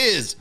is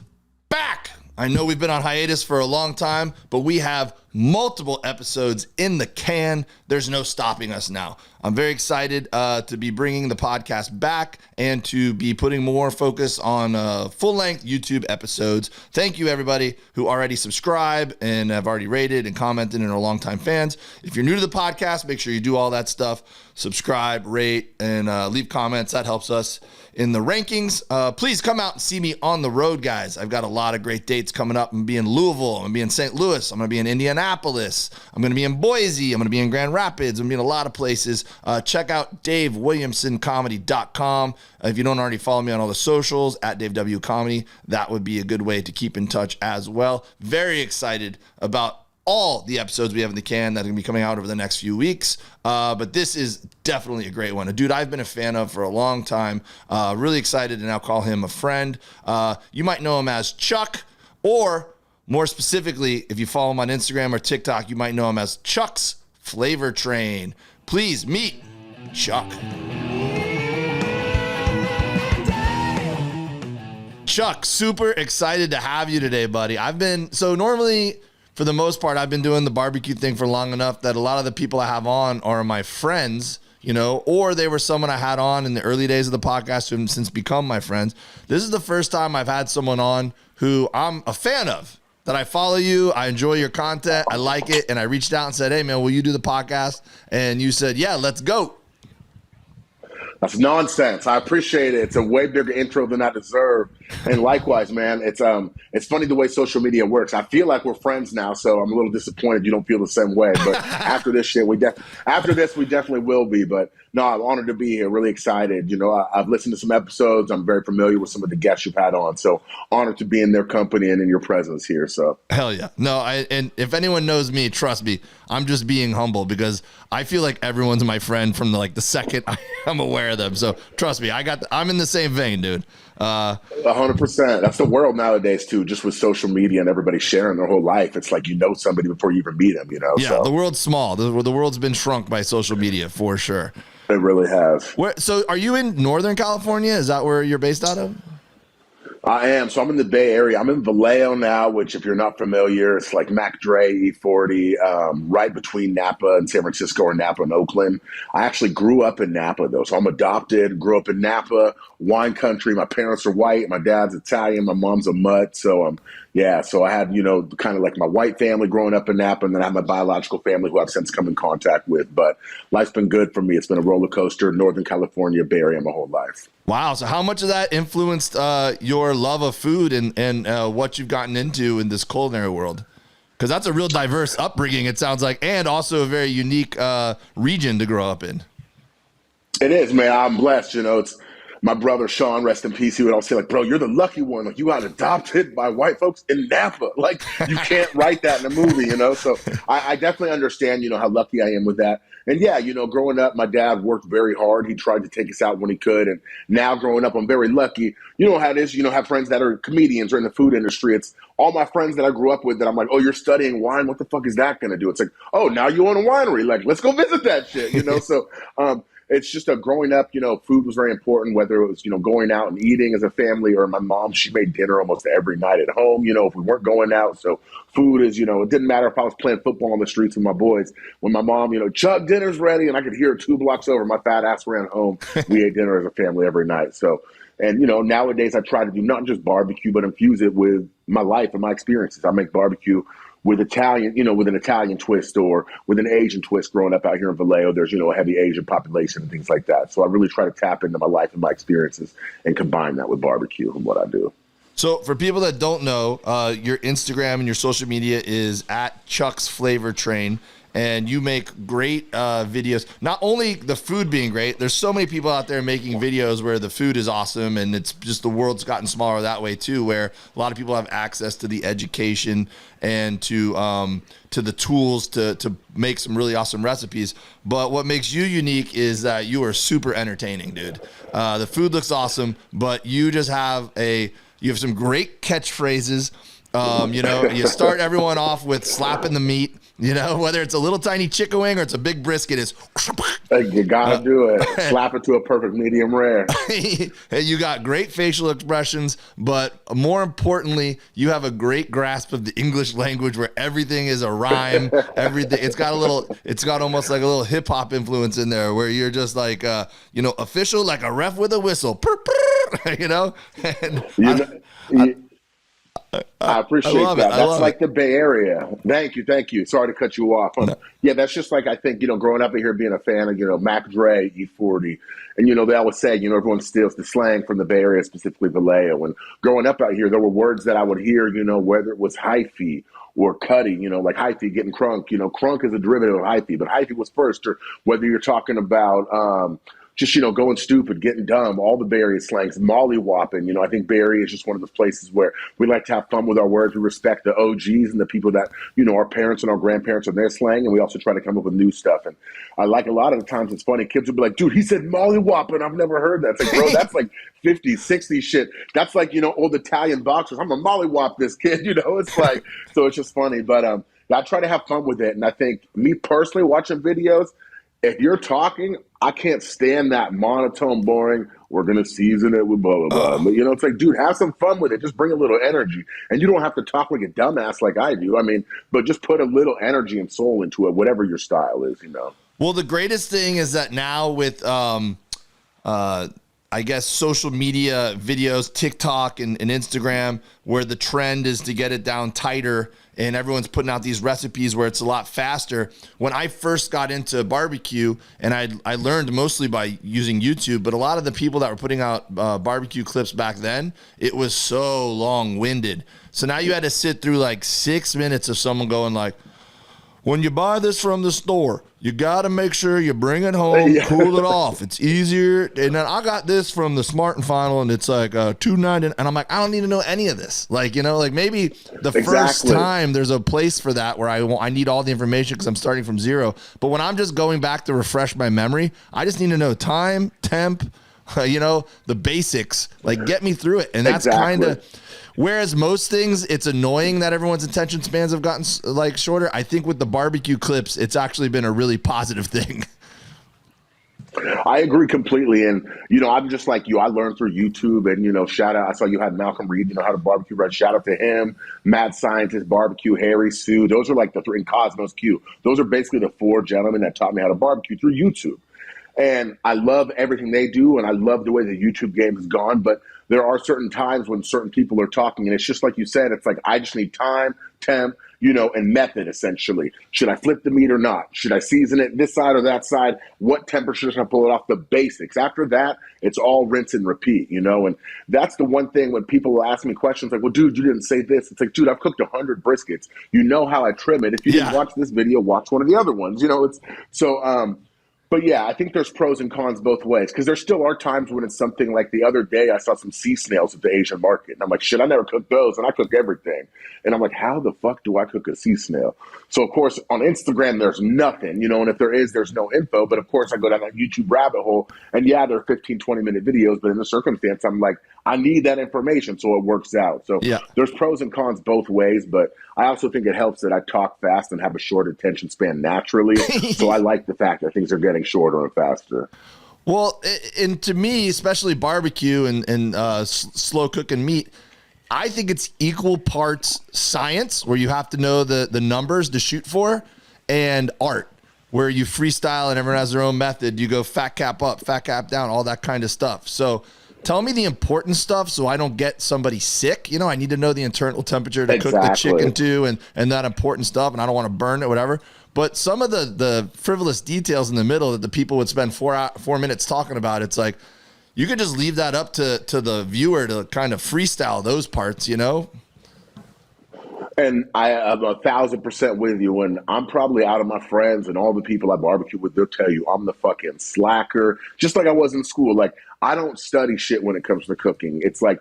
back. I know we've been on hiatus for a long time, but we have multiple episodes in the can. There's no stopping us now. I'm very excited to be bringing the podcast back and to be putting more focus on full-length YouTube episodes. Thank you, everybody who already subscribe and have already rated and commented and are longtime fans. If you're new to the podcast, make sure you do all that stuff. Subscribe, rate, and leave comments. That helps us in the rankings. Please come out and see me on the road, guys. I've got a lot of great dates coming up. I'm going to be in Louisville. I'm going to be in St. Louis. I'm going to be in Indianapolis. I'm going to be in Boise. I'm going to be in Grand Rapids. I'm going to be in a lot of places. Check out DaveWilliamsonComedy.com. If you don't already follow me on all the socials, at Dave W. Comedy, that would be a good way to keep in touch as well. Very excited about all the episodes we have in the can that are going to be coming out over the next few weeks. But this is definitely a great one. A dude I've been a fan of for a long time. Really excited to now call him a friend. You might know him as Chuck, or more specifically, if you follow him on Instagram or TikTok, you might know him as Chuck's Flavor Train. Please meet Chuck. Chuck, super excited to have you today, buddy. Normally, for the most part, I've been doing the barbecue thing for long enough that a lot of the people I have on are my friends, or they were someone I had on in the early days of the podcast who have since become my friends. This is the first time I've had someone on who I'm a fan of, that I follow you, I enjoy your content, I like it, and I reached out and said, hey, man, will you do the podcast? And you said, yeah, let's go. That's nonsense. I appreciate it. It's a way bigger intro than I deserve. And likewise, man, it's funny the way social media works. I feel like we're friends now, so I'm a little disappointed you don't feel the same way. But after this shit, we definitely will be. But no, I'm honored to be here. Really excited. I've listened to some episodes. I'm very familiar with some of the guests you've had on. So honored to be in their company and in your presence here. So hell yeah. No, and if anyone knows me, trust me, I'm just being humble because I feel like everyone's my friend from the second I'm aware of them. So trust me, I'm in the same vein, dude. 100%. That's the world nowadays too, just with social media and everybody sharing their whole life. It's like, somebody before you even meet them, Yeah, so. The world's small. The world's been shrunk by social media for sure. They really have. So are you in Northern California? Is that where you're based out of? I am. So I'm in the Bay Area. I'm in Vallejo now, which if you're not familiar, it's like Mac Dre, E40, right between Napa and San Francisco, or Napa and Oakland. I actually grew up in Napa though. So I'm adopted, grew up in Napa, wine country. My parents are white. My dad's Italian. My mom's a mutt. So so I had, kind of like my white family growing up in Napa, and then I have my biological family who I've since come in contact with. But life's been good for me. It's been a roller coaster, Northern California, Bay Area my whole life. Wow. So how much of that influenced your love of food and what you've gotten into in this culinary world? Because that's a real diverse upbringing, it sounds like, and also a very unique region to grow up in. It is, man. I'm blessed. It's my brother, Sean, rest in peace. He would always say, bro, you're the lucky one. You got adopted by white folks in Napa. You can't write that in a movie, So I definitely understand, how lucky I am with that. And yeah, growing up, my dad worked very hard. He tried to take us out when he could. And now growing up, I'm very lucky. You know how it is. Have friends that are comedians or in the food industry. It's all my friends that I grew up with that I'm like, oh, you're studying wine. What the fuck is that going to do? It's like, oh, now you own a winery. Let's go visit that shit, So it's just growing up, food was very important, whether it was, going out and eating as a family, or my mom, she made dinner almost every night at home, if we weren't going out. So food is, it didn't matter if I was playing football on the streets with my boys. When my mom, Chuck, dinner's ready, and I could hear 2 blocks over, my fat ass ran home. We ate dinner as a family every night. So, and, nowadays I try to do not just barbecue, but infuse it with my life and my experiences. I make barbecue with Italian, with an Italian twist or with an Asian twist. Growing up out here in Vallejo, there's, a heavy Asian population and things like that. So I really try to tap into my life and my experiences and combine that with barbecue and what I do. So for people that don't know, your Instagram and your social media is at Chuck's Flavor Train. And you make great videos. Not only the food being great, there's so many people out there making videos where the food is awesome, and it's just the world's gotten smaller that way too, where a lot of people have access to the education and to the tools to make some really awesome recipes. But what makes you unique is that you are super entertaining, dude. The food looks awesome, but you just have a You have some great catchphrases. You start everyone off with slapping the meat. Whether it's a little tiny chicken wing or it's a big brisket, is you gotta do it. Slap it to a perfect medium rare. You got great facial expressions, but more importantly, you have a great grasp of the English language where everything is a rhyme. Everything it's got almost like a little hip hop influence in there, where you're just like official, like a ref with a whistle. I appreciate that. That's like the Bay Area. Thank you. Sorry to cut you off. No. Yeah, that's just like, I think, growing up in here, being a fan of, Mac Dre, E40. And, they always say, everyone steals the slang from the Bay Area, specifically Vallejo. And growing up out here, there were words that I would hear, whether it was hyphy or cutty, like hyphy getting crunk. Crunk is a derivative of hyphy, but hyphy was first. Or whether you're talking about just, going stupid, getting dumb, all the Bay Area slangs, mollywhopping. I think Bay Area is just one of the places where we like to have fun with our words. We respect the OGs and the people that, our parents and our grandparents are their slang. And we also try to come up with new stuff. And I like a lot of the times it's funny. Kids will be like, dude, he said mollywhopping. I've never heard that. It's like, bro, that's like 50s, 60s shit. That's like, old Italian boxers. I'm going to mollywhop this kid, It's like, so it's just funny. But I try to have fun with it. And I think me personally watching videos, if you're talking, I can't stand that monotone, boring, we're going to season it with blah, blah, blah. But, it's like, dude, have some fun with it. Just bring a little energy. And you don't have to talk like a dumbass like I do. But just put a little energy and soul into it, whatever your style is, Well, the greatest thing is that now with, I guess, social media videos, TikTok and Instagram, where the trend is to get it down tighter and everyone's putting out these recipes where it's a lot faster. When I first got into barbecue, and I learned mostly by using YouTube, but a lot of the people that were putting out barbecue clips back then, it was so long-winded. So now you had to sit through like 6 minutes of someone going like, when you buy this from the store, you got to make sure you bring it home, cool it off. It's easier. And then I got this from the Smart and Final, and it's like $2.99. And I'm like, I don't need to know any of this. Like, maybe the first time there's a place for that where I need all the information because I'm starting from zero. But when I'm just going back to refresh my memory, I just need to know time, temp, the basics. Like, get me through it. And that's kind of... Whereas most things, it's annoying that everyone's attention spans have gotten like shorter. I think with the barbecue clips, it's actually been a really positive thing. I agree completely. And, I'm just like you. I learned through YouTube and, shout out. I saw you had Malcolm Reed, how to barbecue right. Shout out to him, Mad Scientist, Barbecue, Harry, Sue. Those are like the three, and Cosmos Q. Those are basically the four gentlemen that taught me how to barbecue through YouTube. And I love everything they do. And I love the way the YouTube game has gone. But there are certain times when certain people are talking, and it's just like you said, it's like, I just need time, temp, and method, essentially. Should I flip the meat or not? Should I season it this side or that side? What temperature should I pull it off? The basics. After that, it's all rinse and repeat, and that's the one thing when people will ask me questions like, well, dude, you didn't say this. It's like, dude, I've cooked 100 briskets. You know how I trim it. If you didn't watch this video, watch one of the other ones, it's so, but yeah, I think there's pros and cons both ways, because there still are times when it's something like the other day I saw some sea snails at the Asian market. And I'm like, shit, I never cooked those. And I cook everything. And I'm like, how the fuck do I cook a sea snail? So, of course, on Instagram, there's nothing, and if there is, there's no info. But, of course, I go down that YouTube rabbit hole. And, yeah, there are 15, 20-minute videos. But in the circumstance, I'm like, I need that information, so it works out. So there's pros and cons both ways. But I also think it helps that I talk fast and have a short attention span naturally. So I like the fact that things are getting shorter and faster. Well, and to me, especially barbecue and slow cooking meat, I think it's equal parts science, where you have to know the numbers to shoot for, and art, where you freestyle and everyone has their own method. You go fat cap up, fat cap down, all that kind of stuff. So tell me the important stuff so I don't get somebody sick. I need to know the internal temperature to cook the chicken to and that important stuff, and I don't want to burn it, whatever. But some of the frivolous details in the middle that the people would spend 4 minutes talking about, it's like, you could just leave that up to the viewer to kind of freestyle those parts, And I am 1,000% with you. And I'm probably, out of my friends and all the people I barbecue with, they'll tell you I'm the fucking slacker, just like I was in school. Like, I don't study shit when it comes to cooking. It's like,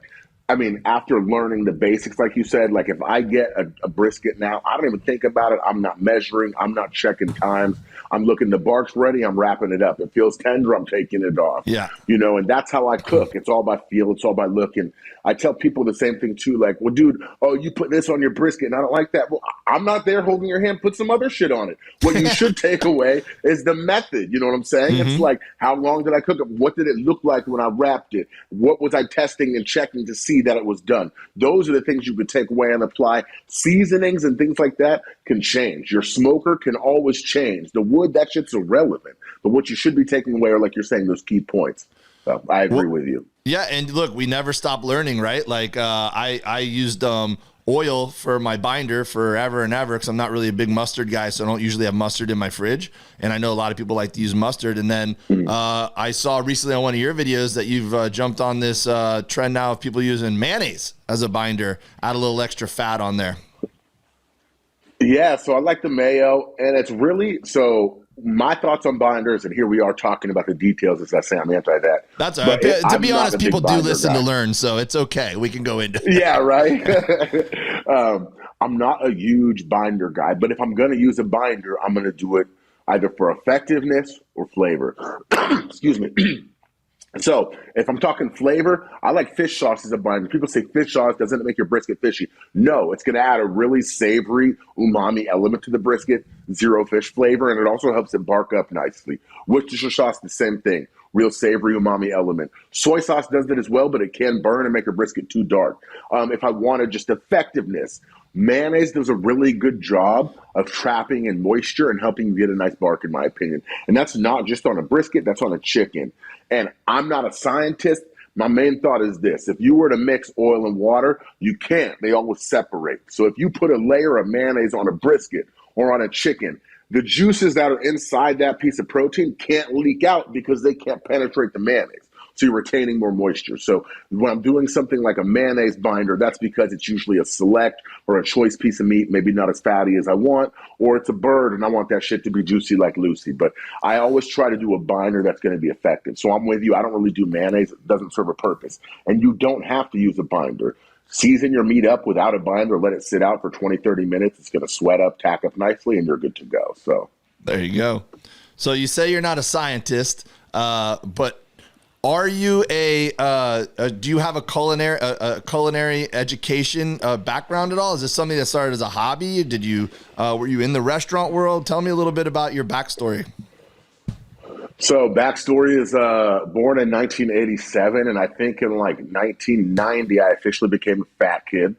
I mean, after learning the basics, like you said, like if I get a brisket now, I don't even think about it. I'm not measuring. I'm not checking times. I'm looking, the bark's ready. I'm wrapping it up. It feels tender. I'm taking it off. Yeah. And that's how I cook. It's all by feel. It's all by look. And I tell people the same thing too. Like, well, dude, oh, you put this on your brisket and I don't like that. Well, I'm not there holding your hand. Put some other shit on it. What you should take away is the method. You know what I'm saying? It's like, how long did I cook it? What did it look like when I wrapped it? What was I testing and checking to see that it was done? Those are the things you could take away and apply. Seasonings and things like that can change. Your smoker can always change. The wood, that shit's irrelevant. But what you should be taking away are, like you're saying, those key points. So I agree with you. Yeah, and look, we never stop learning, right? Like I used oil for my binder forever and ever because I'm not really a big mustard guy, so I don't usually have mustard in my fridge. And I know a lot of people like to use mustard. And then I saw recently on one of your videos that you've jumped on this trend now of people using mayonnaise as a binder, add a little extra fat on there. Yeah, so I like the mayo, and it's really so. My thoughts on binders, and here we are talking about the details. As I say, I'm anti that. That's all right. To be honest, people do listen to learn, so it's okay. We can go into Yeah, right. I'm not a huge binder guy, but if I'm going to use a binder, I'm going to do it either for effectiveness or flavor. Excuse me. So if I'm talking flavor, I like fish sauce as a binder. People say fish sauce, doesn't it make your brisket fishy? No, it's going to add a really savory umami element to the brisket, zero fish flavor, and it also helps it bark up nicely. Worcestershire sauce, the same thing, real savory umami element. Soy sauce does it as well, but it can burn and make a brisket too dark. If I wanted just effectiveness, mayonnaise does a really good job of trapping in moisture and helping you get a nice bark, in my opinion. And that's not just on a brisket, that's on a chicken. And I'm not a scientist. My main thought is this. If you were to mix oil and water, you can't. They always separate. So if you put a layer of mayonnaise on a brisket or on a chicken, the juices that are inside that piece of protein can't leak out because they can't penetrate the mayonnaise. So you're retaining more moisture. So when I'm doing something like a mayonnaise binder, that's because it's usually a select or a choice piece of meat, maybe not as fatty as I want, or it's a bird and I want that shit to be juicy like Lucy. But I always try to do a binder that's going to be effective. So I'm with you. I don't really do mayonnaise. It doesn't serve a purpose. And you don't have to use a binder. Season your meat up without a binder. Let it sit out for 20, 30 minutes. It's going to sweat up, tack up nicely, and you're good to go. So there you go. So you say you're not a scientist, but are you do you have a culinary education background at all? Is this something that started as a hobby? Did you were you in the restaurant world? Tell me a little bit about your backstory. So backstory is born in 1987, and I think in like 1990 I officially became a fat kid,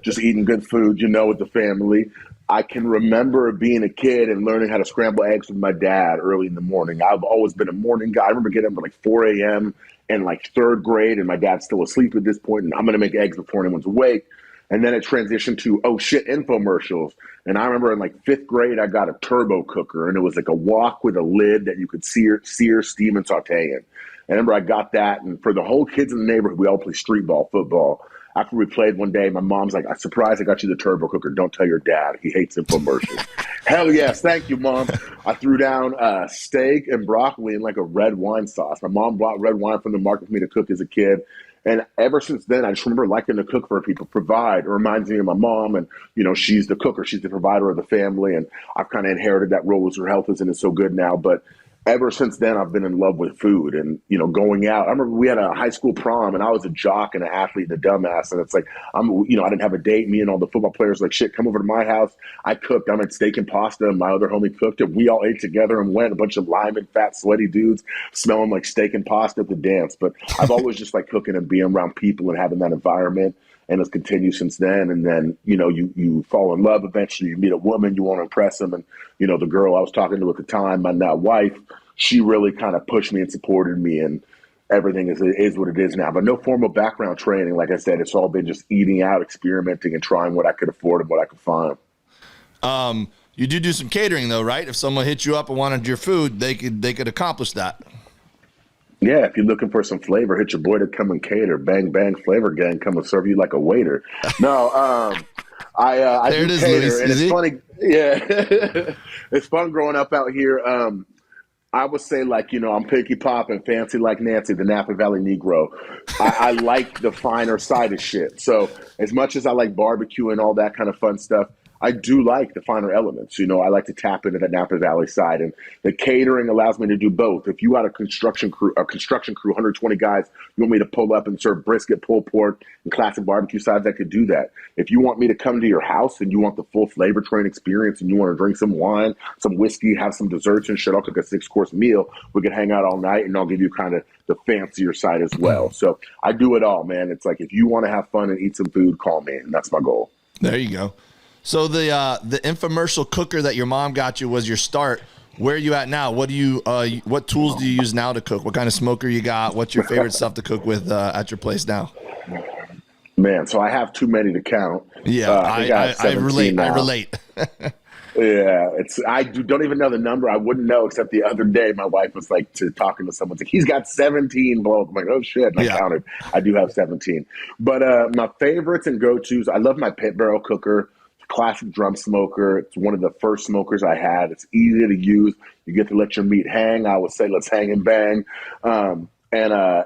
just eating good food, with the family. I can remember being a kid and learning how to scramble eggs with my dad early in the morning. I've always been a morning guy. I remember getting up at like 4 a.m. in like third grade, and my dad's still asleep at this point, and I'm going to make eggs before anyone's awake. And then it transitioned to, oh shit, infomercials. And I remember in like fifth grade, I got a turbo cooker, and it was like a wok with a lid that you could sear, steam, and saute in. I remember I got that, and for the whole kids in the neighborhood, we all play street ball, football. After we played one day, my mom's like, I'm surprised I got you the turbo cooker. Don't tell your dad. He hates infomercials. Hell yes. Thank you, Mom. I threw down steak and broccoli in like a red wine sauce. My mom bought red wine from the market for me to cook as a kid. And ever since then, I just remember liking to cook for people, provide. It reminds me of my mom, and, she's the cooker. She's the provider of the family, and I've kind of inherited that role as her health isn't so good now. But ever since then, I've been in love with food and, going out. I remember we had a high school prom, and I was a jock and an athlete and a dumbass. And it's like, I didn't have a date. Me and all the football players were like, shit, come over to my house. I cooked. I made steak and pasta, and my other homie cooked it. We all ate together and went, a bunch of linemen, fat, sweaty dudes, smelling like steak and pasta at the dance. But I've always just like cooking and being around people and having that environment. And it's continued since then. And then, you fall in love eventually. You meet a woman, you want to impress them. And, the girl I was talking to at the time, my now wife, she really kind of pushed me and supported me. And everything is what it is now. But no formal background training. Like I said, it's all been just eating out, experimenting, and trying what I could afford and what I could find. You do some catering, though, right? If someone hit you up and wanted your food, they could accomplish that. Yeah, if you're looking for some flavor, hit your boy to come and cater. Bang, bang, flavor gang, come and serve you like a waiter. No, I do cater, and it's funny. Yeah, it's fun growing up out here. I would say, like, I'm picky pop and fancy like Nancy, the Napa Valley Negro. I like the finer side of shit. So as much as I like barbecue and all that kind of fun stuff, I do like the finer elements. I like to tap into the Napa Valley side, and the catering allows me to do both. If you got a construction crew, 120 guys, you want me to pull up and serve brisket, pulled pork, and classic barbecue sides, I could do that. If you want me to come to your house and you want the full flavor train experience and you want to drink some wine, some whiskey, have some desserts and shit, I'll cook a 6-course meal. We can hang out all night, and I'll give you kind of the fancier side as well. So I do it all, man. It's like, if you want to have fun and eat some food, call me, and that's my goal. There you go. So the infomercial cooker that your mom got you was your start. Where are you at now? What tools do you use now to cook? What kind of smoker you got? What's your favorite stuff to cook with at your place now? Man, so I have too many to count. Yeah, I relate. Now. I relate. Yeah, I don't even know the number. I wouldn't know, except the other day my wife was like talking to someone. Like, he's got 17 blow. I'm like, oh shit! And I counted. I do have 17. But my favorites and go-tos. I love my pit barrel cooker. Classic drum smoker. It's one of the first smokers I had. It's easy to use. You get to let your meat hang. I would say let's hang and bang. And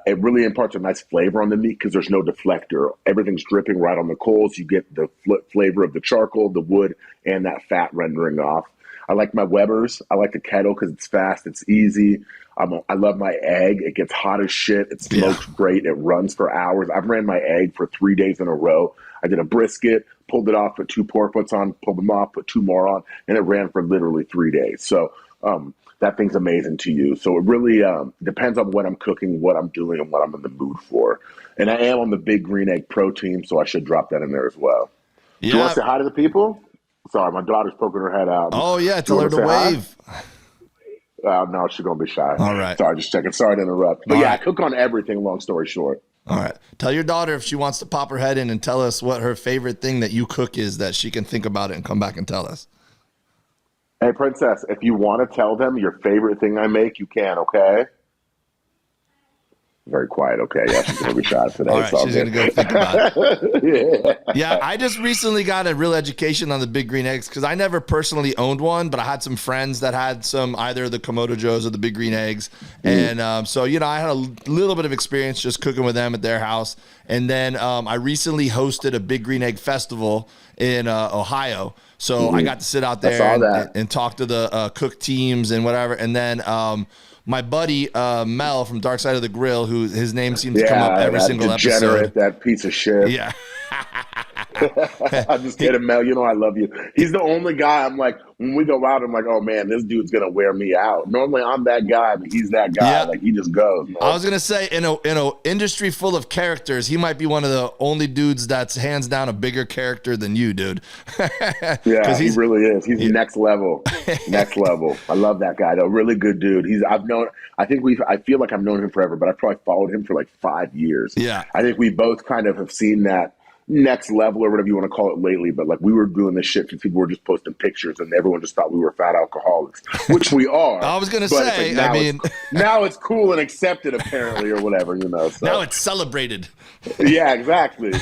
it really imparts a nice flavor on the meat because there's no deflector. Everything's dripping right on the coals. You get the flavor of the charcoal, the wood, and that fat rendering off. I like my Weber's. I like the kettle because it's fast. It's easy. I love my egg. It gets hot as shit. It smokes great. It runs for hours. I've ran my egg for 3 days in a row. I did a brisket, pulled it off, put 2 pork butts on, pulled them off, put 2 more on, and it ran for literally 3 days. So that thing's amazing to use. So it really depends on what I'm cooking, what I'm doing, and what I'm in the mood for. And I am on the Big Green Egg Pro team, so I should drop that in there as well. Yeah. Do you want to say hi to the people? Sorry, my daughter's poking her head out. Oh, yeah, tell her to wave. No, she's going to be shy. All right. Sorry, just checking. Sorry to interrupt. But I cook on everything, long story short. All right. Tell your daughter if she wants to pop her head in and tell us what her favorite thing that you cook is, that she can think about it and come back and tell us. Hey, Princess, if you want to tell them your favorite thing I make, you can, okay? Very quiet, okay. Yeah, she's going to be shy today. All right, she's going to go think about it. Yeah, I just recently got a real education on the Big Green Eggs because I never personally owned one, but I had some friends that had some, either the Komodo Joes or the Big Green Eggs. And so, I had a little bit of experience just cooking with them at their house. And then I recently hosted a Big Green Egg festival in Ohio. So I got to sit out there and talk to the cook teams and whatever. And then my buddy Mel from Dark Side of the Grill, who his name seems to come up every single episode. That piece of shit. Yeah. I'm just kidding, Mel. I love you. He's the only guy I'm like, when we go out, I'm like, oh man, this dude's gonna wear me out. Normally I'm that guy, but he's that guy. Yeah. Like, he just goes. I was gonna say, in a industry full of characters, he might be one of the only dudes that's hands down a bigger character than you, dude. Yeah, he really is. He's next level. Next level. I love that guy though. Really good dude. I feel like I've known him forever, but I probably followed him for like 5 years. Yeah. I think we both kind of have seen that next level or whatever you want to call it lately, but like we were doing this shit because people were just posting pictures and everyone just thought we were fat alcoholics, which we are. I was gonna say, like now it's cool and accepted apparently or whatever, So. Now it's celebrated. Yeah, exactly.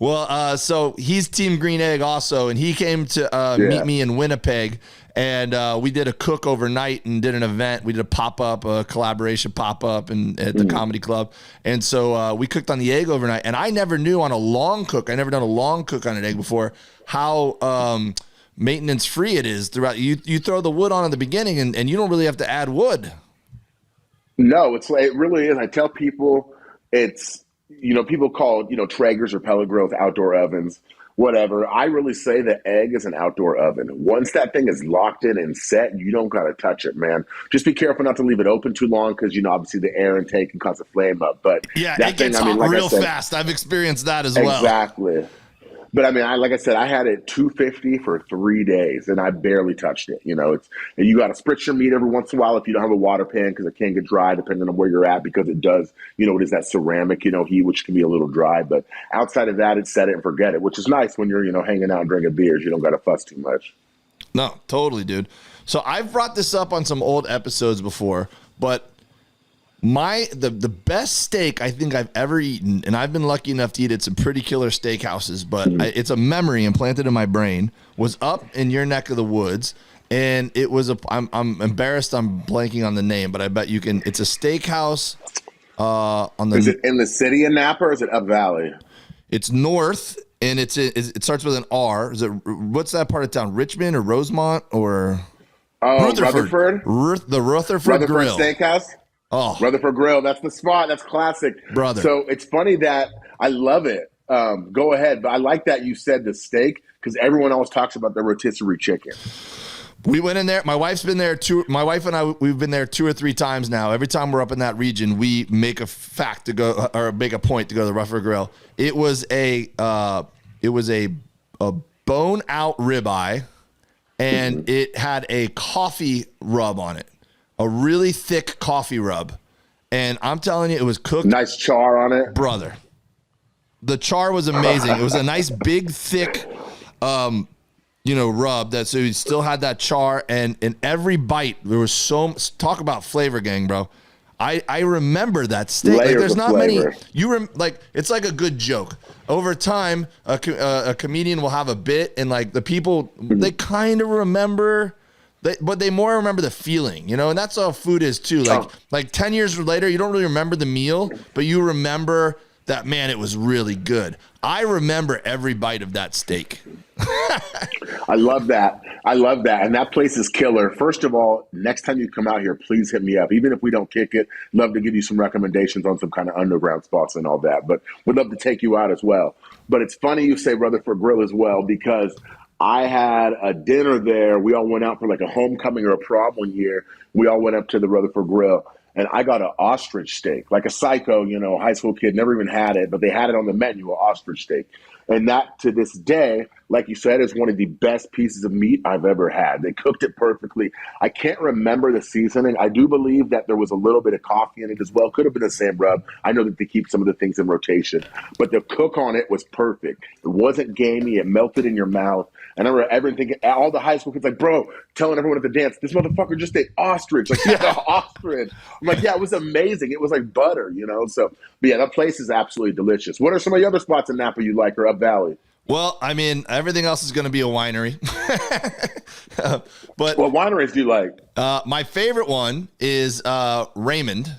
Well, so he's Team Green Egg also, and he came to meet me in Winnipeg. And we did a cook overnight and did an event. We did a pop-up, a collaboration pop-up at the comedy club. And so we cooked on the egg overnight. And I never knew on a long cook, I never done a long cook on an egg before, how maintenance-free it is throughout. You throw the wood on at the beginning, and you don't really have to add wood. No, it really is. I tell people it's, people call, Traegers or pellet grills outdoor ovens. Whatever. I really say the egg is an outdoor oven. Once that thing is locked in and set, you don't got to touch it, man. Just be careful not to leave it open too long because, obviously the air intake can cause a flame up. But yeah, it gets hot real fast. I've experienced that as well. Exactly. But like I said, I had it 250 for 3 days and I barely touched it. You got to spritz your meat every once in a while if you don't have a water pan because it can get dry depending on where you're at because it does, it is that ceramic, heat, which can be a little dry. But outside of that, it's set it and forget it, which is nice when you're, hanging out and drinking beers. You don't got to fuss too much. No, totally, dude. So I've brought this up on some old episodes before, but the best steak I think I've ever eaten, and I've been lucky enough to eat at some pretty killer steakhouses, but it's a memory implanted in my brain, was up in your neck of the woods. and it was I'm embarrassed I'm blanking on the name, but I bet you can. It's a steakhouse. Is it in the city of Napa or is it up valley? It's north, and it starts with an R. Is it what's that part of town? Richmond or Rosemont or Rutherford? The Rutherford Grill Steakhouse. Oh, Rutherford Grill. That's the spot. That's classic, brother. So it's funny that I love it. Go ahead, but I like that you said the steak because everyone always talks about the rotisserie chicken. We went in there. My wife's been there my wife and I, we've been there 2 or 3 times now. Every time we're up in that region, we make a fact to go or make a point to go to the Rutherford Grill. It was a bone out ribeye, and it had a coffee rub on it, a really thick coffee rub. And I'm telling you, it was cooked. Nice char on it, brother. The char was amazing. It was a nice big thick. Rub that, so he still had that char, and in every bite there was talk about flavor gang, bro. I remember that steak. Like, there's not many. It's like a good joke. Over time, a comedian will have a bit, and like the people, they kind of remember, but they more remember the feeling, and that's all food is too. Like 10 years later, you don't really remember the meal, but you remember that, man, it was really good. I remember every bite of that steak. I love that. And that place is killer. First of all, next time you come out here, please hit me up. Even if we don't kick it, love to give you some recommendations on some kind of underground spots and all that. But we'd love to take you out as well. But it's funny you say Rutherford Grill as well, because I had a dinner there. We all went out for like a homecoming or a prom one year. We all went up to the Rutherford Grill. And I got an ostrich steak, like a psycho, high school kid, never even had it, but they had it on the menu, an ostrich steak. And that, to this day, like you said, is one of the best pieces of meat I've ever had. They cooked it perfectly. I can't remember the seasoning. I do believe that there was a little bit of coffee in it as well. Could have been the same rub. I know that they keep some of the things in rotation. But the cook on it was perfect. It wasn't gamey. It melted in your mouth. And I remember everyone thinking, all the high school kids like, bro, telling everyone at the dance, this motherfucker just ate ostrich. Like, yeah, ostrich. I'm like, yeah, it was amazing. It was like butter, So, but yeah, that place is absolutely delicious. What are some of the other spots in Napa you like or up valley? Well, I mean, everything else is going to be a winery. But what wineries do you like? My favorite one is Raymond.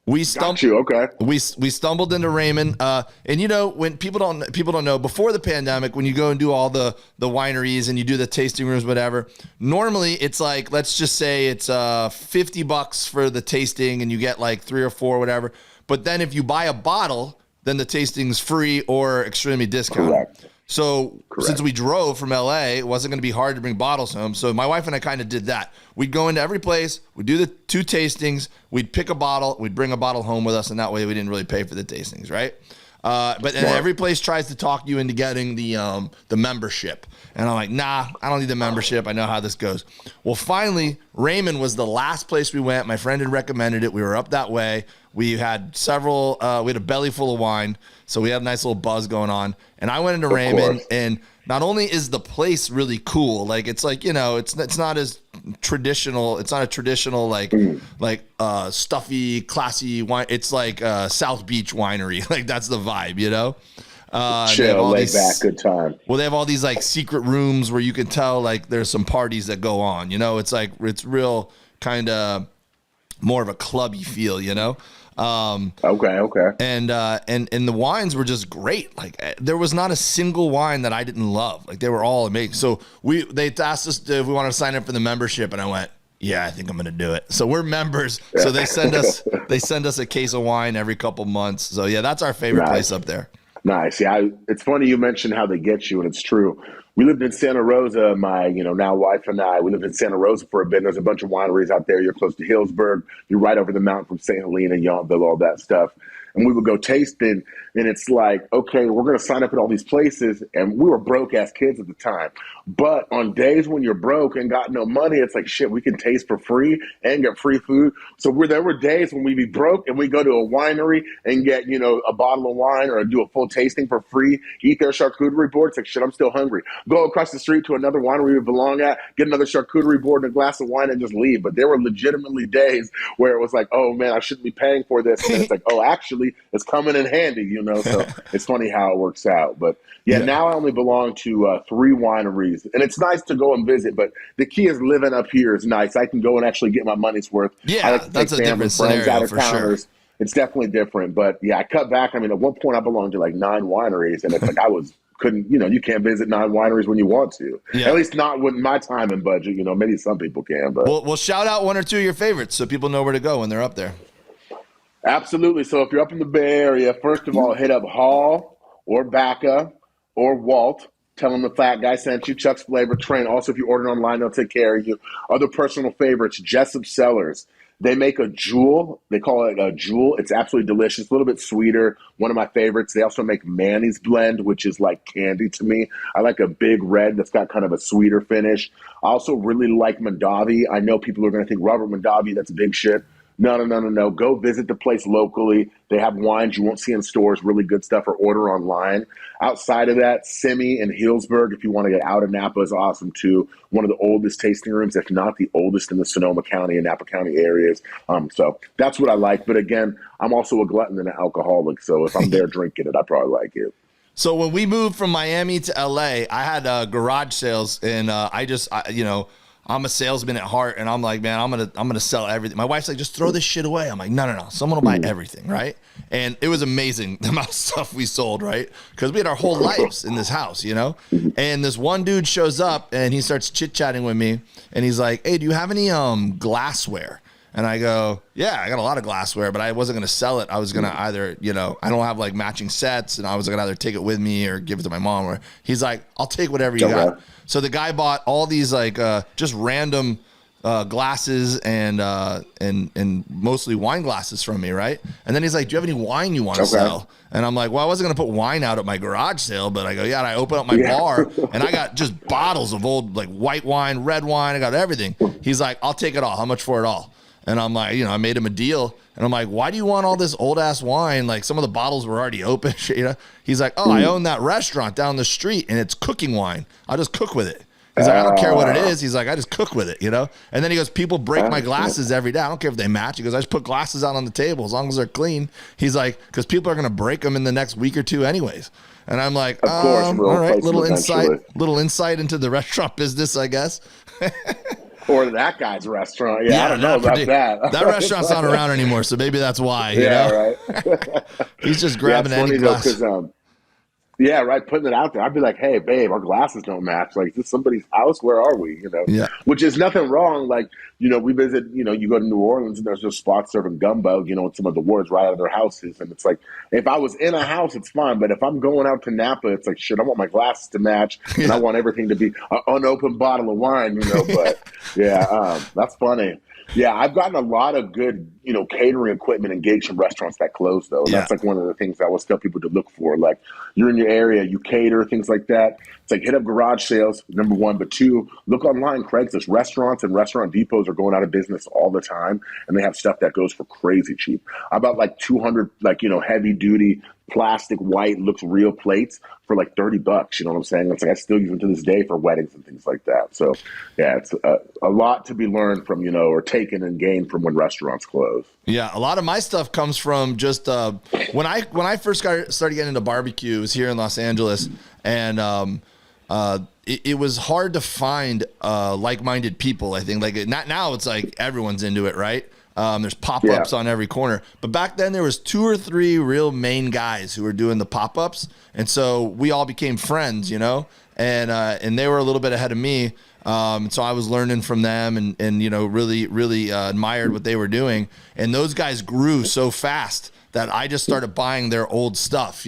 We stumbled into Raymond, and when people don't know, before the pandemic, when you go and do all the wineries and you do the tasting rooms, whatever, normally it's like, let's just say it's $50 for the tasting and you get like 3 or 4, whatever. But then if you buy a bottle, then the tasting's free or extremely discounted. Correct. So since we drove from LA, it wasn't going to be hard to bring bottles home. So my wife and I kind of did that. We'd go into every place, we'd do the 2 tastings, we'd pick a bottle, we'd bring a bottle home with us, and that way we didn't really pay for the tastings, right? But every place tries to talk you into getting the membership. And I'm like, nah, I don't need the membership. I know how this goes. Well, finally, Raymond was the last place we went. My friend had recommended it. We were up that way. We had we had a belly full of wine. So we had a nice little buzz going on. And I went into Raymond, and not only is the place really cool, like it's like, it's not as traditional. It's not a traditional stuffy, classy wine. It's like South Beach winery. Like that's the vibe, Chill, laid back, good time. Well, they have all these like secret rooms where you can tell like there's some parties that go on. It's like it's real kind of more of a clubby feel. Okay. And the wines were just great. Like there was not a single wine that I didn't love. Like they were all amazing. So they asked us if we wanted to sign up for the membership, and I went, yeah, I think I'm going to do it. So we're members. So they send us a case of wine every couple months. So yeah, that's our favorite place up there. Nice. Yeah, it's funny you mentioned how they get you, and it's true. We lived in Santa Rosa, my now wife and I. We lived in Santa Rosa for a bit. There's a bunch of wineries out there. You're close to Hillsburg. You're right over the mountain from St. Helena, Yountville, all that stuff. And we would go tasting, and it's like, okay, we're going to sign up at all these places. And we were broke ass kids at the time. But on days when you're broke and got no money, it's like, shit, we can taste for free and get free food. So there were days when we'd be broke and we go to a winery and get, a bottle of wine or do a full tasting for free, eat their charcuterie board. It's like, shit, I'm still hungry. Go across the street to another winery we belong at, get another charcuterie board and a glass of wine and just leave. But there were legitimately days where it was like, oh man, I shouldn't be paying for this. And it's like, oh, actually, allegedly is coming in handy, you know. So it's funny how it works out. But yeah, now I only belong to 3 wineries, and it's nice to go and visit. But the key is living up here is nice. I can go and actually get my money's worth. Yeah, I like to that's take a family, different friends, scenario out of for sure. towners. It's definitely different. But yeah, I cut back. I mean, at one point I belonged to like 9 wineries, and it's like couldn't, you know, you can't visit 9 wineries when you want to. Yeah. At least not with my time and budget. You know, maybe some people can. But Well, shout out 1 or 2 of your favorites so people know where to go when they're up there. absolutely. So if you're up in the Bay Area, first of all, hit up Hall or Baca or Walt. Tell them the Fat Guy sent you. Chuck's Flavor Train. Also, if you order online, they'll take care of you. Other personal favorites, Jessup Cellars. They make a jewel. They call it a jewel. It's absolutely delicious. A little bit sweeter. One of my favorites. They also make Manny's Blend, which is like candy to me. I like a big red that's got kind of a sweeter finish. I also really like Mondavi. I know people are going to think, Robert Mondavi, that's big shit. No. Go visit the place locally. They have wines you won't see in stores, really good stuff, or order online. Outside of that, Simi and Healdsburg, if you want to get out of Napa, is awesome too. One of the oldest tasting rooms, if not the oldest in the Sonoma County and Napa County areas. So that's what I like. But again, I'm also a glutton and an alcoholic. So if I'm there drinking it, I probably like it. So when we moved from Miami to LA, I had garage sales, and I'm a salesman at heart, and I'm like, man, I'm gonna sell everything. My wife's like, just throw this shit away. I'm like, no. Someone will buy everything, right? And it was amazing the amount of stuff we sold, right? Because we had our whole lives in this house, you know? And this one dude shows up, and he starts chit-chatting with me, and he's like, hey, do you have any glassware? And I go, yeah, I got a lot of glassware, but I wasn't going to sell it. I was going to either, I don't have like matching sets, and I was going to either take it with me or give it to my mom. Or he's like, I'll take whatever you got. So the guy bought all these like just random glasses and mostly wine glasses from me, right? And then he's like, do you have any wine you want to sell? And I'm like, well, I wasn't going to put wine out at my garage sale, but I go, yeah, and I open up my bar, and I got just bottles of old like white wine, red wine. I got everything. He's like, I'll take it all. How much for it all? And I'm like, I made him a deal. And I'm like, why do you want all this old ass wine? Like some of the bottles were already open. He's like, oh, I own that restaurant down the street, and it's cooking wine. I'll just cook with it. He's like, I don't care what it is. He's like, I just cook with it, And then he goes, people break my glasses every day. I don't care if they match. He goes, I just put glasses out on the table as long as they're clean. He's like, because people are going to break them in the next week or two anyways. And I'm like, of course, all right, little insight into the restaurant business, I guess. Or that guy's restaurant. Yeah, I don't know about that. That restaurant's not around anymore, so maybe that's why. Right. He's just grabbing any glass. Yeah, right. Putting it out there. I'd be like, hey, babe, our glasses don't match. Like, is this somebody's house? Where are we? Yeah. Which is nothing wrong. Like, we visit, you go to New Orleans and there's just spots serving gumbo, in some of the wards right out of their houses. And it's like, if I was in a house, it's fine. But if I'm going out to Napa, it's like, shit, I want my glasses to match. And I want everything to be an unopened bottle of wine, But yeah, that's funny. Yeah, I've gotten a lot of good, catering equipment engaged from restaurants that close, though. That's like one of the things I always tell people to look for. Like, you're in your area, you cater, things like that. It's like, hit up garage sales, number one. But two, look online, Craigslist. Restaurants and restaurant depots are going out of business all the time, and they have stuff that goes for crazy cheap. I bought like 200, heavy duty plastic white looks real plates for like $30. You know what I'm saying? It's like I still use them to this day for weddings and things like that. So yeah, it's a lot to be learned from, or taken and gained from when restaurants close. Yeah, a lot of my stuff comes from just when I first started getting into barbecue, it was here in Los Angeles, and it was hard to find like-minded people. I think now it's like everyone's into it, right? There's pop-ups on every corner. But back then there was 2 or 3 real main guys who were doing the pop-ups. And so we all became friends, and they were a little bit ahead of me. So I was learning from them and really admired what they were doing. And those guys grew so fast that I just started buying their old stuff,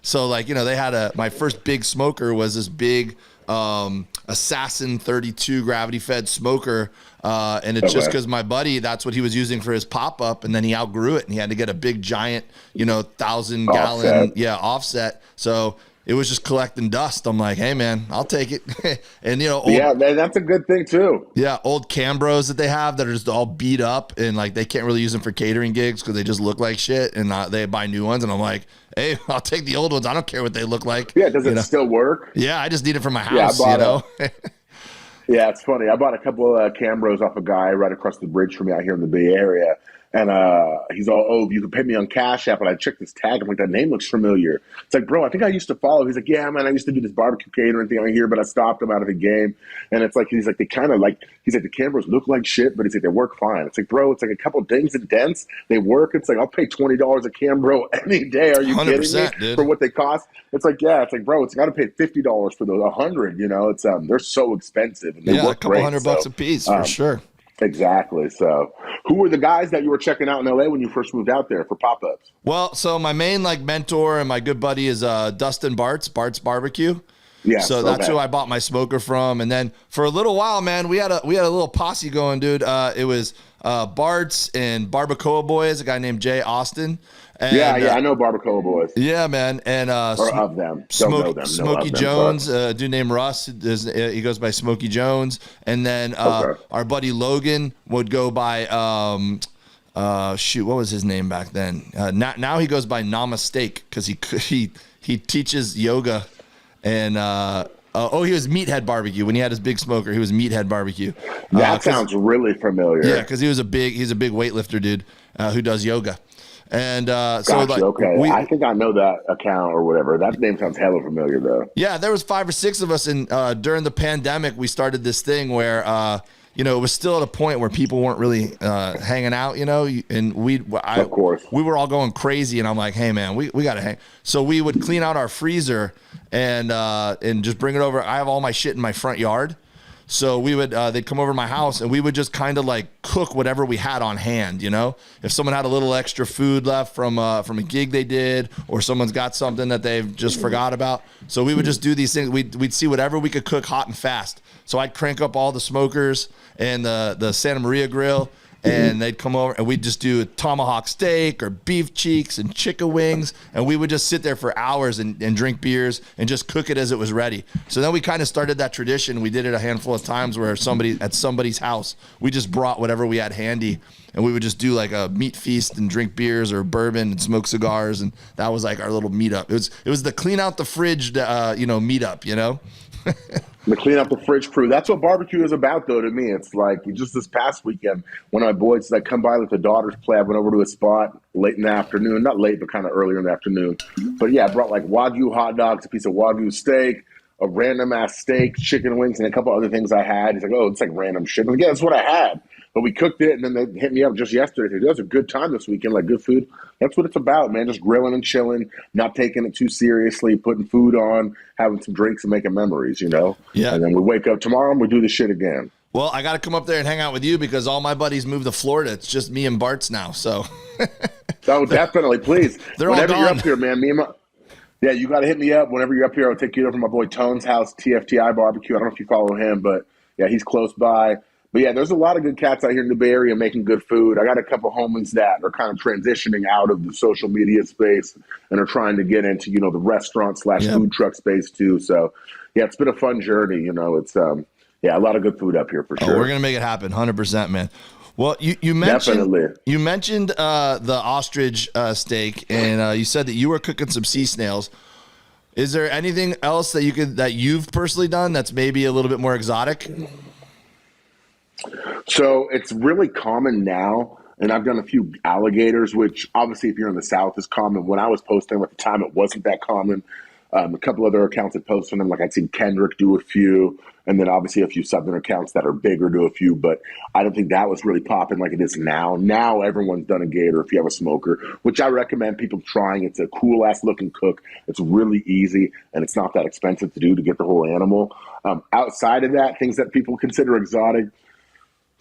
So they had my first big smoker was this big Assassin 32 gravity fed smoker. And it's just because my buddy, that's what he was using for his pop-up, and then he outgrew it and he had to get a big giant, 1,000-gallon offset. So it was just collecting dust. I'm like, hey man, I'll take it. And man, that's a good thing too. Yeah, old Cambros that they have that are just all beat up, and like they can't really use them for catering gigs because they just look like shit, and they buy new ones. And I'm like, hey, I'll take the old ones. I don't care what they look like. Yeah, does it still work? Yeah, I just need it for my house. Yeah, it's funny. I bought a couple of Cambros off a guy right across the bridge from me out here in the Bay Area. And he's all, oh, you can pay me on Cash App. And I checked his tag. I'm like, that name looks familiar. It's like, bro, I think I used to follow. He's like, yeah, man, I used to do this barbecue catering thing on here, but I stopped him out of the game. And it's like, he's like, they kind of like, he's like, the cameras look like shit, but he's like, they work fine. It's like, bro, it's like a couple dings and dents. They work. It's like, I'll pay $20 a cam, bro, any day. Are you kidding me? Dude. For what they cost? It's like, yeah, it's like, bro, it's got to pay $50 for those 100. You know, it's they're so expensive. And they work a couple great, $100 a piece for sure. Exactly. So, who were the guys that you were checking out in LA when you first moved out there for pop-ups? Well, so my main like mentor and my good buddy is Dustin Bart's Barbecue. Yeah. So that's who I bought my smoker from. And then for a little while, man, we had a little posse going, dude. It was Bart's and Barbacoa Boys, a guy named Jay Austin. And, I know Barbacoa Boys. Yeah, man. And or of them. Don't know them. Smokey Jones, a dude named Russ. He goes by Smokey Jones. And then our buddy Logan would go by what was his name back then? Now he goes by Namaste because he teaches yoga. And he was Meathead Barbecue when he had his big smoker. He was Meathead Barbecue. That sounds really familiar. Yeah, because he's a big weightlifter dude who does yoga. And okay. I think I know that account or whatever. That name sounds hella familiar though. Yeah, there was 5 or 6 of us, and during the pandemic, we started this thing where it was still at a point where people weren't really hanging out, and of course, we were all going crazy, and I'm like, hey man, we got to hang. So we would clean out our freezer and just bring it over. I have all my shit in my front yard. So we would, they'd come over to my house and we would just kind of like cook whatever we had on hand, If someone had a little extra food left from a gig they did, or someone's got something that they've just forgot about. So we would just do these things. We'd see whatever we could cook hot and fast. So I'd crank up all the smokers and the Santa Maria grill, and they'd come over and we'd just do a tomahawk steak or beef cheeks and chicken wings. And we would just sit there for hours and drink beers and just cook it as it was ready. So then we kind of started that tradition. We did it a handful of times where at somebody's house, we just brought whatever we had handy and we would just do like a meat feast and drink beers or bourbon and smoke cigars. And that was like our little meetup. It was the clean out the fridge, meetup, The clean up the fridge crew. That's what barbecue is about, though, to me. It's like just this past weekend, one of my boys like come by with the daughter's play. I went over to a spot late in the afternoon, not late, but kind of earlier in the afternoon. But yeah, I brought like Wagyu hot dogs, a piece of Wagyu steak, a random ass steak, chicken wings, and a couple other things I had. He's like, oh, it's like random shit. And again, that's what I had. But we cooked it, and then they hit me up just yesterday. That was a good time this weekend, like good food. That's what it's about, man. Just grilling and chilling, not taking it too seriously, putting food on, having some drinks and making memories, Yeah. And then we wake up tomorrow and we do the shit again. Well, I got to come up there and hang out with you because all my buddies moved to Florida. It's just me and Bart's now, so. Oh, definitely, please. They're whenever all you're gone. up here, man, yeah, you got to hit me up. Whenever you're up here, I'll take you over to my boy Tone's house, TFTI Barbecue. I don't know if you follow him, but yeah, he's close by. But yeah, there's a lot of good cats out here in the Bay Area making good food. I got a couple homies that are kind of transitioning out of the social media space and are trying to get into, the restaurant / food truck space too. So yeah, it's been a fun journey. It's a lot of good food up here for sure. We're gonna make it happen, 100%, man. Well, you mentioned the ostrich steak, and you said that you were cooking some sea snails. Is there anything else that you've personally done that's maybe a little bit more exotic? So it's really common now, and I've done a few alligators, which obviously if you're in the South is common. When I was posting them at the time, it wasn't that common. A couple other accounts had posted them, like I'd seen Kendrick do a few, and then obviously a few Southern accounts that are bigger do a few, but I don't think that was really popping like it is now. Now everyone's done a gator if you have a smoker, which I recommend people trying. It's a cool-ass looking cook. It's really easy, and it's not that expensive to do to get the whole animal. Outside of that, things that people consider exotic,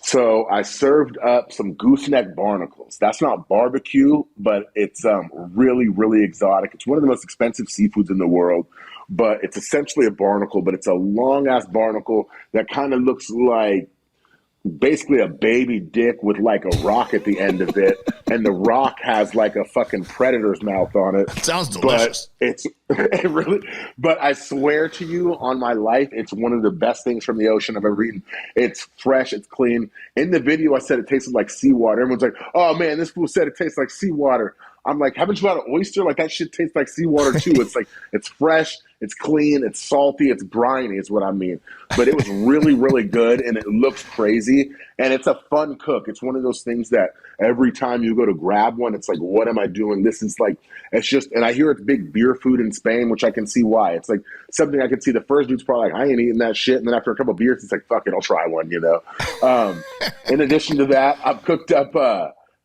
so I served up some gooseneck barnacles. That's not barbecue, but it's really, really exotic. It's one of the most expensive seafoods in the world, but it's essentially a barnacle, but it's a long-ass barnacle that kind of looks like basically a baby dick with like a rock at the end of it, and the rock has like a fucking predator's mouth on it. Sounds delicious. But I swear to you on my life, it's one of the best things from the ocean I've ever eaten. It's fresh, it's clean. In the video, I said it tasted like seawater. Everyone's like, oh man, this fool said it tastes like seawater. I'm like, haven't you had an oyster? Like, that shit tastes like seawater too. It's like, it's fresh, it's clean, it's salty, it's briny is what I mean. But it was really, really good, and it looks crazy, and it's a fun cook. It's one of those things that every time you go to grab one, it's like, what am I doing? This is like, it's just, and I hear it's big beer food in Spain, which I can see why. It's like something I can see. The first dude's probably like, I ain't eating that shit. And then after a couple of beers, it's like, fuck it, I'll try one, you know? In addition to that, I've cooked up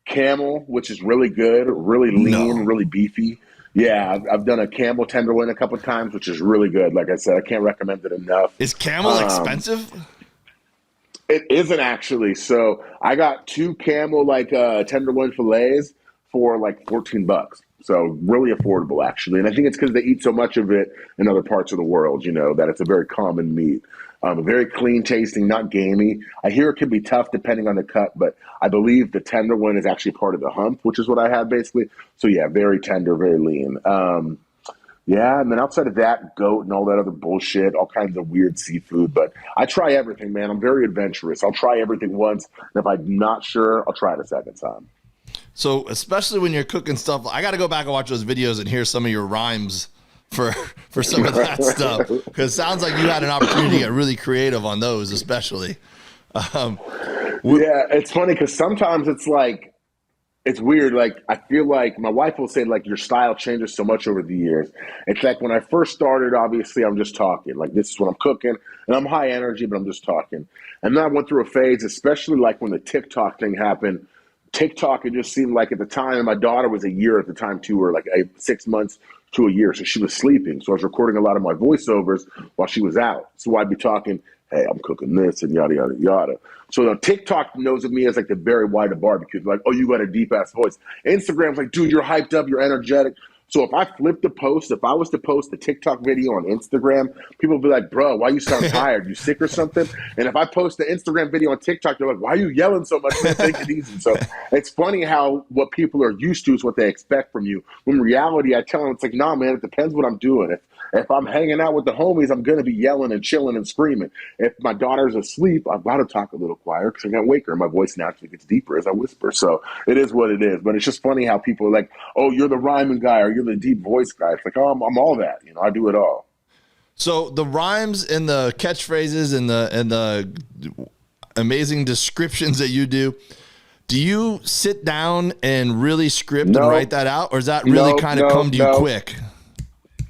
camel, which is really good, really lean, really beefy. Yeah, I've done a camel tenderloin a couple of times, which is really good. Like I said, I can't recommend it enough. Is camel expensive? It isn't actually. So I got 2 camel tenderloin fillets for like $14. So really affordable, actually. And I think it's because they eat so much of it in other parts of the world, you know, that it's a very common meat. Very clean tasting, not gamey. I hear it can be tough depending on the cut, but I believe the tenderloin is actually part of the hump, which is what I had basically. So yeah, very tender, very lean. Yeah, and then outside of that, goat and all that other bullshit, all kinds of weird seafood. But I try everything, man. I'm very adventurous. I'll try everything once, and if I'm not sure, I'll try it a second time. So especially when you're cooking stuff, I got to go back and watch those videos and hear some of your rhymes for some of that stuff, because it sounds like you had an opportunity to get really creative on those, especially. Yeah, it's funny because sometimes it's like, it's weird. Like, I feel like my wife will say, like, your style changes so much over the years. It's like when I first started, obviously, I'm just talking. Like, this is what I'm cooking, and I'm high energy, but I'm just talking. And then I went through a phase, especially like when the TikTok thing happened. TikTok, it just seemed like at the time, and my daughter was a year at the time too, or like 6 months to a year. So she was sleeping. So I was recording a lot of my voiceovers while she was out. So I'd be talking, hey, I'm cooking this and yada, yada, yada. So TikTok knows of me as like the Barry White of barbecue. Like, oh, you got a deep ass voice. Instagram's like, dude, you're hyped up, you're energetic. So if I flipped the post, if I was to post a TikTok video on Instagram, people would be like, bro, why you sound tired? You sick or something? And if I post the Instagram video on TikTok, they're like, why are you yelling so much? Man, take it easy. So it's funny how what people are used to is what they expect from you. When in reality, I tell them, it's like, nah, man, it depends what I'm doing. If I'm hanging out with the homies, I'm going to be yelling and chilling and screaming. If my daughter's asleep, I've got to talk a little quieter because I'm going to wake her. My voice naturally gets deeper as I whisper. So it is what it is. But it's just funny how people are like, oh, you're the rhyming guy or you're the deep voice guy. It's like, oh, I'm all that. You know, I do it all. So the rhymes and the catchphrases and the amazing descriptions that you do you sit down and really script and write that out? Or is that really kind of come to you quick?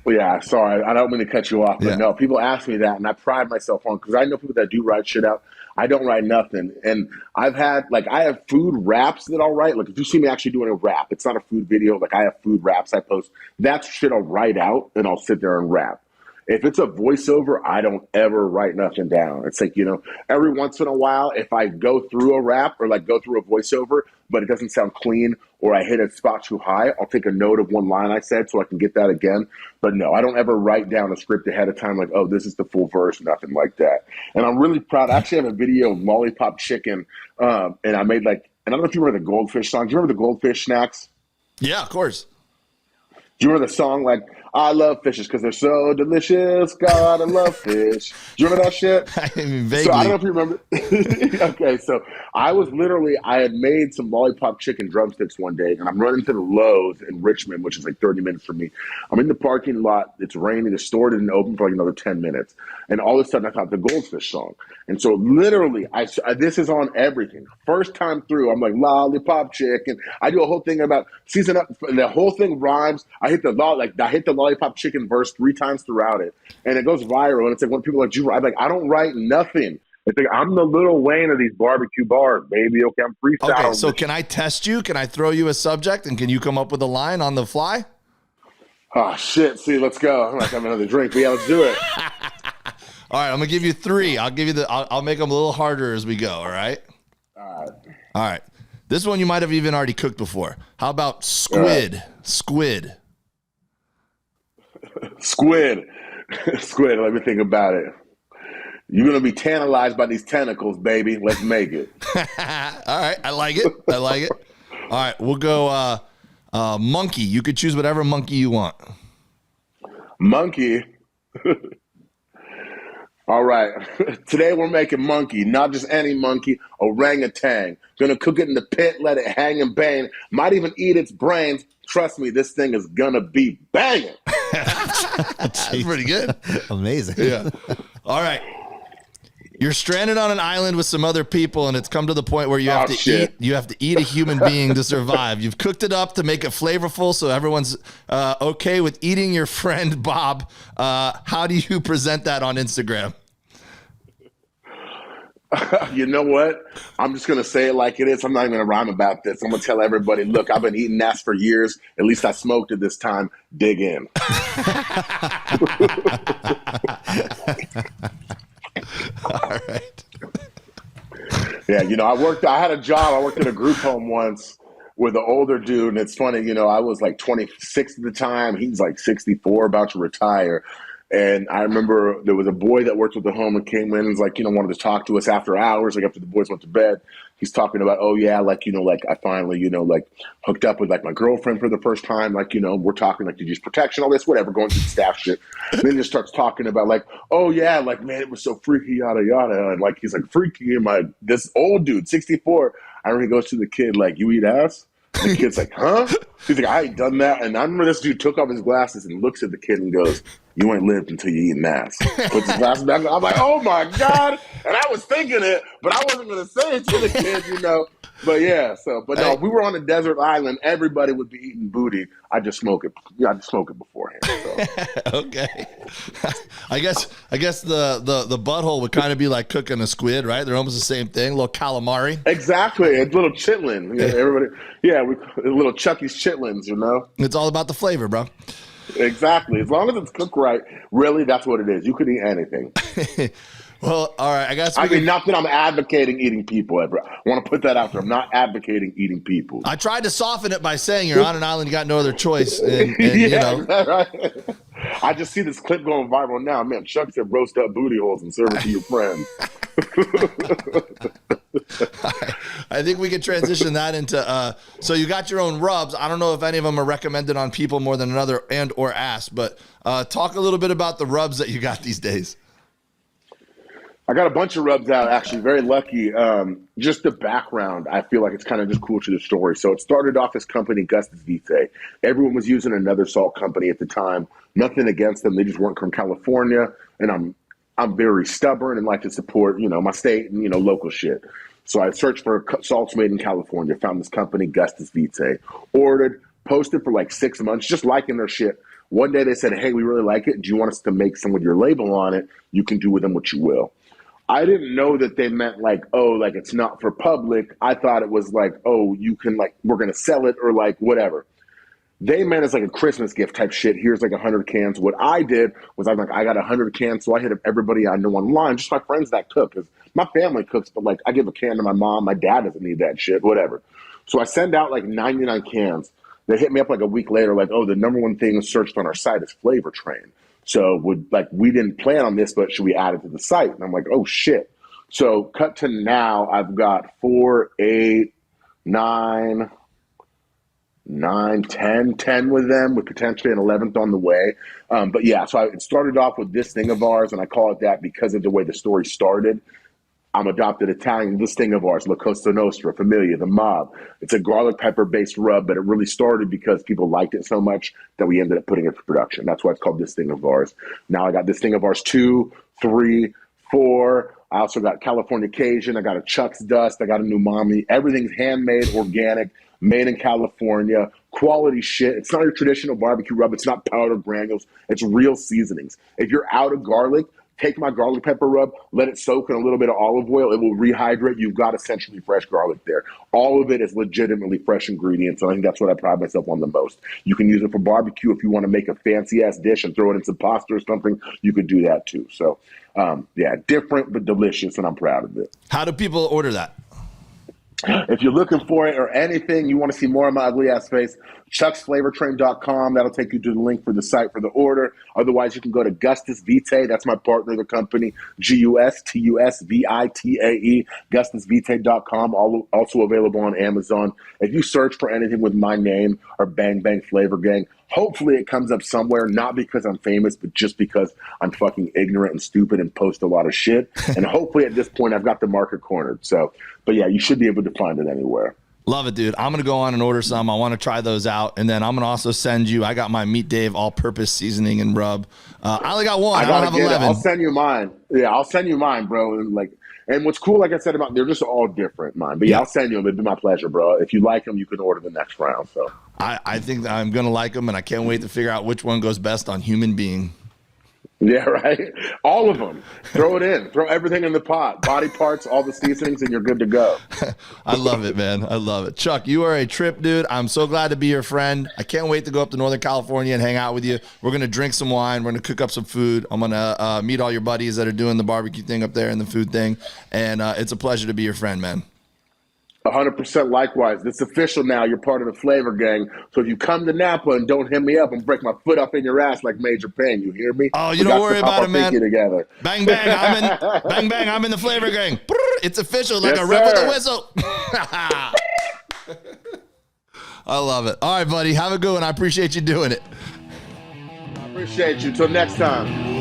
Well, yeah, sorry. I don't mean to cut you off, but no, people ask me that, and I pride myself on, because I know people that do write shit out. I don't write nothing. And I have food raps that I'll write. Like, if you see me actually doing a rap, it's not a food video. Like, I have food raps I post. That's shit I'll write out, and I'll sit there and rap. If it's a voiceover, I don't ever write nothing down. It's like, you know, every once in a while, if I go through a rap or like go through a voiceover, but it doesn't sound clean or I hit a spot too high, I'll take a note of one line I said so I can get that again. But no, I don't ever write down a script ahead of time like, oh, this is the full verse, nothing like that. And I'm really proud. I actually have a video of Lollipop Chicken, and I made and I don't know if you remember the Goldfish song. Do you remember the Goldfish snacks? Yeah, of course. Do you remember the song like, I love fishes because they're so delicious. God, I love fish. Do you remember that shit? I mean, vaguely. So I don't know if you remember. Okay, so I had made some lollipop chicken drumsticks one day, and I'm running to the Lowe's in Richmond, which is like 30 minutes from me. I'm in the parking lot. It's raining. The store didn't open for like another 10 minutes. And all of a sudden, I thought the Goldfish song. And so literally, this is on everything. First time through, I'm like, lollipop chicken. I do a whole thing about season up. The whole thing rhymes. I hit the lollipop chicken verse 3 times throughout it, and it goes viral. And it's like when people are like, I'm like, I don't write nothing. It's like, I'm the Lil Wayne of these barbecue bars, baby. Okay, I'm freestyling. Okay, so can I test you? Can I throw you a subject, and can you come up with a line on the fly? Oh shit! See, let's go. I'm not having another drink, but yeah, let's do it. All right, I'm gonna give you 3. I'll give you I'll make them a little harder as we go. All right. All right. This one you might have even already cooked before. How about squid? Right. Squid. Let me think about it. You're going to be tantalized by these tentacles, baby. Let's make it. All right. I like it. All right. We'll go monkey. You could choose whatever monkey you want. Monkey? All right. Today we're making monkey, not just any monkey, orangutan. Gonna cook it in the pit, let it hang and bang. Might even eat its brains. trust me, this thing is gonna be banging. That's pretty good. Amazing. Yeah. All right. You're stranded on an island with some other people, and it's come to the point where you have to eat a human being to survive. You've cooked it up to make it flavorful, so everyone's okay with eating your friend Bob. How do you present that on Instagram? You know what? I'm just going to say it like it is. I'm not even going to rhyme about this. I'm going to tell everybody, look, I've been eating ass for years. At least I smoked it this time. Dig in. All right. Yeah, I had a job. I worked at a group home once with an older dude. And it's funny, I was like 26 at the time. He's like 64, about to retire. And I remember there was a boy that worked with the home and came in and was like, wanted to talk to us after hours, like after the boys went to bed. He's talking about, oh yeah, like, I finally, like hooked up with like my girlfriend for the first time. Like, we're talking like, did you use protection, all this, whatever, going through the staff shit. And then he just starts talking about like, oh yeah, like, man, it was so freaky, yada, yada. And like, he's like, freaky. And this old dude, 64, I remember he goes to the kid, like, you eat ass? And the kid's like, huh? He's like, I ain't done that. And I remember this dude took off his glasses and looks at the kid and goes, you ain't lived until you eat ass. Puts his glasses back on. I'm like, oh my God. And I was thinking it, but I wasn't going to say it to the kid, But yeah, but no, if we were on a desert island, everybody would be eating booty. I just smoke it. Yeah, I just smoke it beforehand. So. Okay. I guess the butthole would kind of be like cooking a squid, right? They're almost the same thing, a little calamari. Exactly, a little chitlin. Everybody, a little Chucky's chitlins. It's all about the flavor, bro. Exactly. As long as it's cooked right, really, that's what it is. You could eat anything. Well, all right. I guess. Not that I'm advocating eating people. I want to put that out there. I'm not advocating eating people. I tried to soften it by saying you're on an island, you got no other choice, and right. I just see this clip going viral now. Man, Chuck said roast up booty holes and serve it to your friends. I think we could transition that into so you got your own rubs. I don't know if any of them are recommended on people more than another and or ass, but talk a little bit about the rubs that you got these days. I got a bunch of rubs out, actually. Very lucky. Just the background, I feel like it's kind of just cool to the story. So it started off this company, Gustus Vitae. Everyone was using another salt company at the time. Nothing against them. They just weren't from California. And I'm very stubborn and like to support, my state and, local shit. So I searched for salts made in California, found this company, Gustus Vitae. Ordered, posted for like 6 months, just liking their shit. One day they said, hey, we really like it. Do you want us to make some with your label on it? You can do with them what you will. I didn't know that they meant like, oh, like it's not for public. I thought it was like, oh, you can like, we're going to sell it or like whatever. They meant it's like a Christmas gift type shit. Here's like 100 cans. What I did was I'm like, I got 100 cans. So I hit up everybody I know online, just my friends that cook. Because my family cooks, but like I give a can to my mom. My dad doesn't need that shit, whatever. So I send out like 99 cans. They hit me up like a week later, like, oh, the number one thing searched on our site is Flavor Train. So we didn't plan on this, but should we add it to the site? And I'm like, oh shit. So cut to now, I've got 4, 8, 9, 10 with them, with potentially an 11th on the way. But yeah, so it started off with this thing of ours, and I call it that because of the way the story started. I'm adopted Italian, this thing of ours, La Costa Nostra, Familia, the Mob. It's a garlic pepper-based rub, but it really started because people liked it so much that we ended up putting it to production. That's why it's called This Thing of Ours. Now I got This Thing of Ours 2, 3, 4. I also got California Cajun. I got a Chuck's Dust. I got a Numami. Everything's handmade, organic, made in California. Quality shit. It's not your traditional barbecue rub. It's not powdered granules. It's real seasonings. If you're out of garlic, take my garlic pepper rub, let it soak in a little bit of olive oil. It will rehydrate. You've got essentially fresh garlic there. All of it is legitimately fresh ingredients. So I think that's what I pride myself on the most. You can use it for barbecue. If you want to make a fancy-ass dish and throw it in some pasta or something, you could do that too. So, yeah, different but delicious, and I'm proud of it. How do people order that? If you're looking for it or anything, you want to see more of my ugly ass face, chucksflavortrain.com. That'll take you to the link for the site for the order. Otherwise, you can go to Gustus Vitae. That's my partner, the company, GUSTUSVITAE, gustusvitae.com. Also available on Amazon. If you search for anything with my name or Bang Bang Flavor Gang, hopefully it comes up somewhere, not because I'm famous, but just because I'm fucking ignorant and stupid and post a lot of shit. And hopefully at this point, I've got the market cornered. So, but yeah, you should be able to find it anywhere. Love it, dude. I'm going to go on and order some. I want to try those out. And then I'm going to also send you, I got my Meat Dave all-purpose seasoning and rub. I only got one. I don't have 11. I'll send you mine. Yeah, I'll send you mine, bro. And what's cool, like I said about, they're just all different, mine. But yeah, I'll send you them. It'd be my pleasure, bro. If you like them, you can order the next round. So I think that I'm going to like them, and I can't wait to figure out which one goes best on human being. Yeah, right. All of them. Throw it in. Throw everything in the pot. Body parts, all the seasonings, and you're good to go. I love it, man. I love it. Chuck, you are a trip, dude. I'm so glad to be your friend. I can't wait to go up to Northern California and hang out with you. We're going to drink some wine. We're going to cook up some food. I'm going to meet all your buddies that are doing the barbecue thing up there and the food thing. And it's a pleasure to be your friend, man. 100% likewise. It's official now. You're part of the Flavor Gang. So if you come to Napa and don't hit me up and break my foot up in your ass like Major Payne, you hear me? Oh, you don't worry about it, man. Together. Bang, bang, I'm in the Flavor Gang. It's official, like a rep with a whistle. I love it. All right, buddy. Have a good one. I appreciate you doing it. I appreciate you. Till next time.